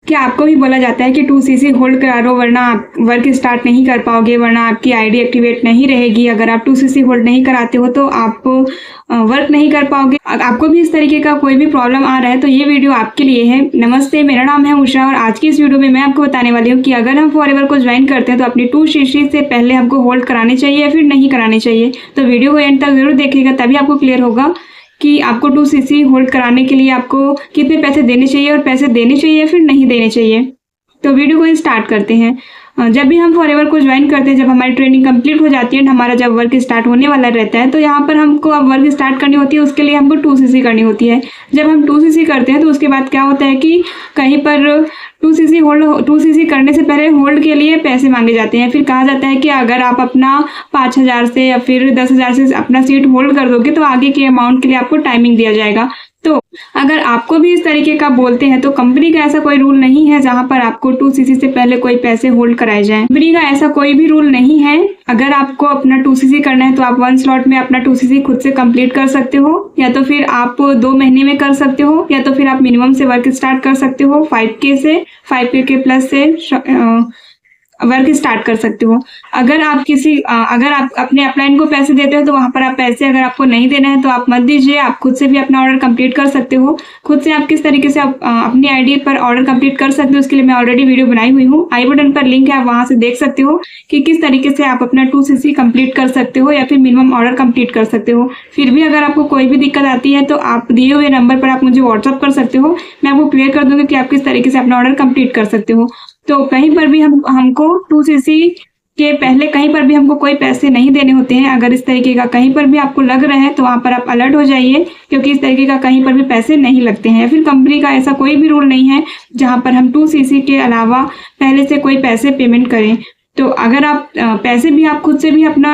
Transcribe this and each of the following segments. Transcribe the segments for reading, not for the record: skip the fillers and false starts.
क्या आपको भी बोला जाता है कि 2cc होल्ड करा लो वरना आप वर्क स्टार्ट नहीं कर पाओगे, वरना आपकी आईडी एक्टिवेट नहीं रहेगी। अगर आप 2cc होल्ड नहीं कराते हो तो आप वर्क नहीं कर पाओगे। आपको भी इस तरीके का कोई भी प्रॉब्लम आ रहा है तो ये वीडियो आपके लिए है। नमस्ते, मेरा नाम है उषा और आज की इस वीडियो में मैं आपको बताने वाली हूँ कि अगर हम फॉरएवर को ज्वाइन करते हैं तो अपनी 2cc से पहले हमको होल्ड कराने चाहिए या फिर नहीं कराने चाहिए। तो वीडियो को एंड तक जरूर देखिएगा, तभी आपको क्लियर होगा कि आपको 2cc होल्ड कराने के लिए आपको कितने पैसे देने चाहिए और पैसे देने चाहिए या फिर नहीं देने चाहिए। तो वीडियो को स्टार्ट करते हैं। जब भी हम फॉरएवर को ज्वाइन करते हैं, जब हमारी ट्रेनिंग कंप्लीट हो जाती है, हमारा जब वर्क स्टार्ट होने वाला रहता है, तो यहाँ पर हमको अब वर्क स्टार्ट करनी होती है। उसके लिए हमको 2cc करनी होती है। जब हम 2cc करते हैं तो उसके बाद क्या होता है कि कहीं पर 2cc करने से पहले होल्ड के लिए पैसे मांगे जाते हैं। फिर कहा जाता है कि अगर आप अपना 5,000 से या फिर 10,000 से अपना सीट होल्ड कर दोगे तो आगे के अमाउंट के लिए आपको टाइमिंग दिया जाएगा। तो अगर आपको भी इस तरीके का बोलते हैं तो कंपनी का ऐसा कोई रूल नहीं है जहां पर आपको 2cc से पहले कोई पैसे होल्ड कराए जाएं। कंपनी का ऐसा कोई भी रूल नहीं है। अगर आपको अपना 2cc करना है तो आप 1 स्लॉट में अपना 2cc खुद से कंप्लीट कर सकते हो, या तो फिर आप 2 महीने में कर सकते हो, या तो फिर आप मिनिमम से वर्क स्टार्ट कर सकते हो। 5K के प्लस से वर्क स्टार्ट कर सकते हो। अगर आप अपने अपलाइन को पैसे देते हो तो वहां पर आप पैसे अगर आपको नहीं देना है तो आप मत दीजिए। आप खुद से भी अपना ऑर्डर कंप्लीट कर सकते हो। खुद से आप किस तरीके से अपनी आईडी पर ऑर्डर कंप्लीट कर सकते हो उसके लिए मैं ऑलरेडी वीडियो बनाई हुई हूँ। आई बटन पर लिंक है, आप वहां से देख सकते हो कि किस तरीके से आप अपना 2cc कंप्लीट कर सकते हो या फिर मिनिमम ऑर्डर कंप्लीट कर सकते हो। फिर भी अगर आपको कोई भी दिक्कत आती है तो आप दिए हुए नंबर पर आप मुझे व्हाट्सअप कर सकते हो। मैं आपको क्लियर कर दूंगी कि आप किस तरीके से अपना ऑर्डर कंप्लीट कर सकते हो। तो कहीं पर भी हमको 2cc के पहले कहीं पर भी हमको कोई पैसे नहीं देने होते हैं। अगर इस तरीके का कहीं पर भी आपको लग रहा है तो वहां पर आप अलर्ट हो जाइए, क्योंकि इस तरीके का कहीं पर भी पैसे नहीं लगते हैं। फिर कंपनी का ऐसा कोई भी रूल नहीं है जहां पर हम 2cc के अलावा पहले से कोई पैसे पेमेंट करें। तो अगर आप पैसे भी आप खुद से भी अपना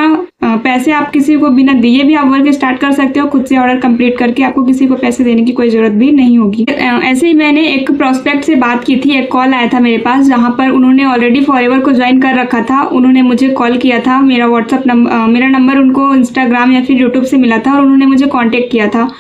पैसे आप किसी को बिना दिए भी आप वर्क स्टार्ट कर सकते हो। खुद से ऑर्डर कंप्लीट करके आपको किसी को पैसे देने की कोई जरूरत भी नहीं होगी। ऐसे ही मैंने एक प्रोस्पेक्ट से बात की थी। एक कॉल आया था मेरे पास जहां पर उन्होंने ऑलरेडी फॉरएवर को ज्वाइन कर रखा था। उन्होंने मुझे कॉल किया था। मेरा नंबर उनको इंस्टाग्राम या फिर यूट्यूब से मिला था और उन्होंने मुझे कॉन्टेक्ट किया था।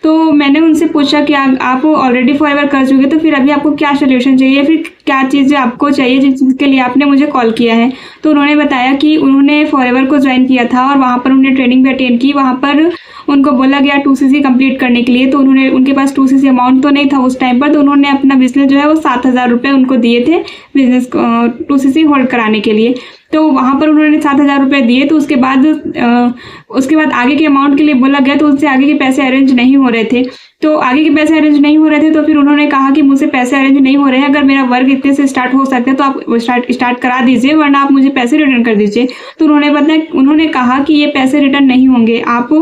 तो मैंने उनसे पूछा कि आप ऑलरेडी फॉरएवर कर चुके तो फिर अभी आपको क्या सोल्यूशन चाहिए, फिर क्या चीज़ें आपको चाहिए जिसके लिए आपने मुझे कॉल किया है। तो उन्होंने बताया कि उन्होंने फॉरएवर को ज्वाइन किया था और वहाँ पर उन्होंने ट्रेनिंग भी अटेंड की। वहाँ पर उनको बोला गया 2cc कंप्लीट करने के लिए, तो उनके पास 2cc अमाउंट तो नहीं था उस टाइम पर। तो उन्होंने अपना बिजनेस जो है वो 7,000 रुपये उनको दिए थे बिजनेस 2cc होल्ड कराने के लिए। तो वहाँ पर उन्होंने 7,000 रुपये दिए। तो उसके बाद आगे के अमाउंट के लिए बोला गया तो उससे आगे के पैसे अरेंज नहीं हो रहे थे। तो आगे के पैसे अरेंज नहीं हो रहे थे तो फिर उन्होंने कहा कि मुझसे पैसे अरेंज नहीं हो रहे हैं, अगर मेरा वर्क इतने से स्टार्ट हो सकता है तो आप स्टार्ट करा दीजिए, वरना आप मुझे पैसे रिटर्न कर दीजिए। तो उन्होंने कहा कि ये पैसे रिटर्न नहीं होंगे, आप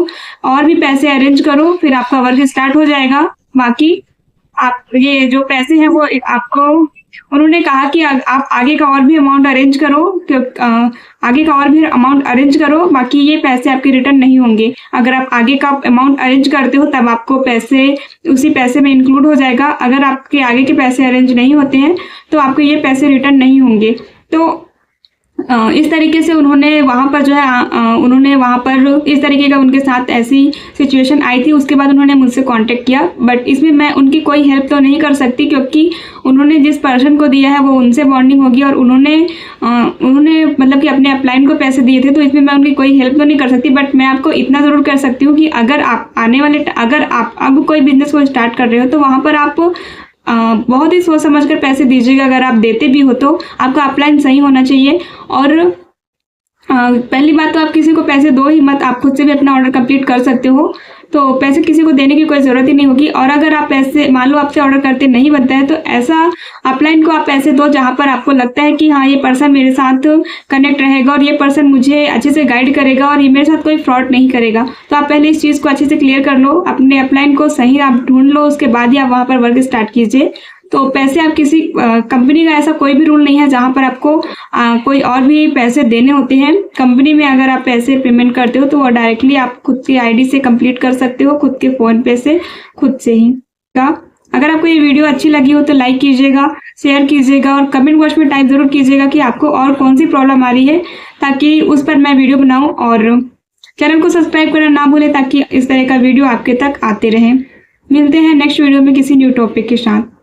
और भी पैसे अरेंज करो फिर आपका वर्क स्टार्ट हो जाएगा। बाकी आप ये जो पैसे हैं वो आपको, उन्होंने कहा कि आप आगे का और भी अमाउंट अरेंज करो, बाकी ये पैसे आपके रिटर्न नहीं होंगे। अगर आप आगे का अमाउंट अरेंज करते हो तब आपको पैसे उसी पैसे में इंक्लूड हो जाएगा। अगर आपके आगे के पैसे अरेंज नहीं होते हैं तो आपको ये पैसे रिटर्न नहीं होंगे। तो इस तरीके से उन्होंने वहाँ पर इस तरीके का उनके साथ ऐसी सिचुएशन आई थी। उसके बाद उन्होंने मुझसे कांटेक्ट किया, बट इसमें मैं उनकी कोई हेल्प तो नहीं कर सकती क्योंकि उन्होंने जिस पर्सन को दिया है वो उनसे बॉन्डिंग होगी और उन्होंने मतलब कि अपने अपलाइन को पैसे दिए थे। तो इसमें मैं उनकी कोई हेल्प तो नहीं कर सकती, बट मैं आपको इतना ज़रूर कर सकती हूँ कि अगर आप अब कोई बिजनेस को स्टार्ट कर रहे हो तो वहाँ पर आप बहुत ही सोच समझ कर पैसे दीजिएगा। अगर आप देते भी हो तो आपका अपलाइन सही होना चाहिए। और पहली बात तो आप किसी को पैसे दो ही मत, आप खुद से भी अपना ऑर्डर कंप्लीट कर सकते हो। तो पैसे किसी को देने की कोई ज़रूरत ही नहीं होगी। और अगर आप पैसे मान लो आपसे ऑर्डर करते नहीं बनता है तो ऐसा अपलाइन को आप पैसे दो जहां पर आपको लगता है कि हाँ ये पर्सन मेरे साथ कनेक्ट रहेगा और ये पर्सन मुझे अच्छे से गाइड करेगा और ये मेरे साथ कोई फ्रॉड नहीं करेगा। तो आप पहले इस चीज़ को अच्छे से क्लियर कर लो, अपने अपलाइन को सही आप ढूंढ लो, उसके बाद ही आप वहाँ पर वर्क स्टार्ट कीजिए। तो पैसे आप किसी कंपनी का ऐसा कोई भी रूल नहीं है जहां पर आपको कोई और भी पैसे देने होते हैं। कंपनी में अगर आप पैसे पेमेंट करते हो तो वो डायरेक्टली आप खुद की आईडी से कंप्लीट कर सकते हो, खुद के फ़ोन पे से खुद से ही। अगर आपको ये वीडियो अच्छी लगी हो तो लाइक कीजिएगा, शेयर कीजिएगा और कमेंट बॉक्स में टाइप ज़रूर कीजिएगा कि आपको और कौन सी प्रॉब्लम आ रही है, ताकि उस पर मैं वीडियो बनाऊँ। और चैनल को सब्सक्राइब करना ना भूलें ताकि इस तरह का वीडियो आपके तक आते रहें। मिलते हैं नेक्स्ट वीडियो में किसी न्यू टॉपिक के साथ।